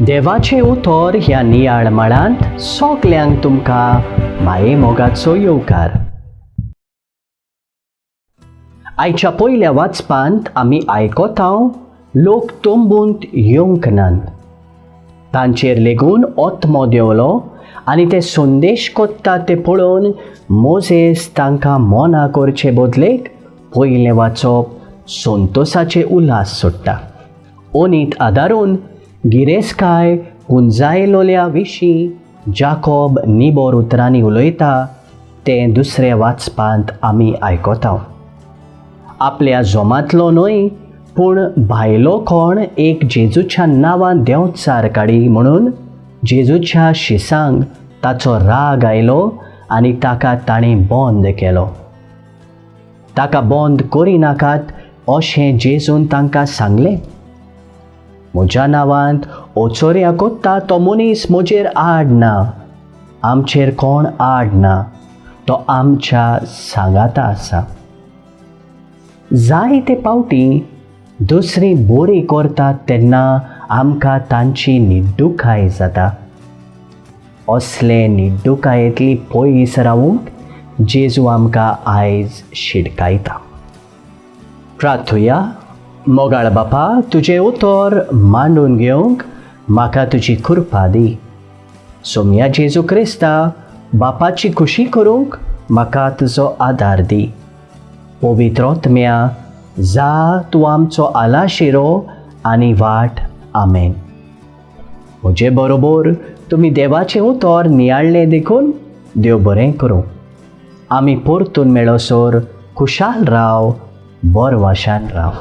देवाचे उतर ह्या नियाळ मळांत सोगल्यांक तुमकां माये मोगाचो येवकार. आयच्या पयल्या वाचपांत आमी आयकोतांव लोक तोंबूंत येवंक नात. तांचेर लेगून ओत्मो देंवलो आनी ते संदेश कोत्ता ते पळोवन मोजेस तांकां मोना करचे बदलेक पयलें वाचप संतोसाचे उल्हास सोडटा. ओनीत आदारून गिरेस्काय पुंजायलोल्या विशीं जाकोब निबोर उतरांनी उलयता तें दुसऱ्या वाचपांत आमी आयकोतांव. आपल्या जोमांतलो न्हय पूण भायलो कोण एक जेजूच्या नांवान देंवचार काडी म्हणून जेजूच्या शिसांक ताचो राग आयलो आनी ताका ताणें बंद केलो. ताका बंद करिनाकात अशें जेजून तांकां सांगलें. म्हज्या नांवांत ओचोऱ्या कोत्ता तो मनीस म्हजेर आड ना, आमचेर कोण आड ना, तो आमच्या सांगाता आसा. जायते पावटी दुसरी बरी करतात तेन्ना आमकां तांची निड्डुकाय जाता. असले निड्डुकायेंतली पयस रावूंक जेजू आमकां आयज शिडकायता. प्रार्थुया. मोगाळ बापा, तुजें उतर मांडून घेवंक म्हाका तुजी कृपा दी. सोम्या जेजू क्रिस्ता, बापाची खुशी करूंक म्हाका तुजो आदार दी. पवित्र आत्म्या, जा तूं आमचो आलाशिरो आनी वाट. आमेन. म्हजे बरोबर तुमी देवाचें उतर नियाळ्ळें देखून देव बरें करूं. आमी परतून मेळोसोर खुशाल राव, बरवाशान राव.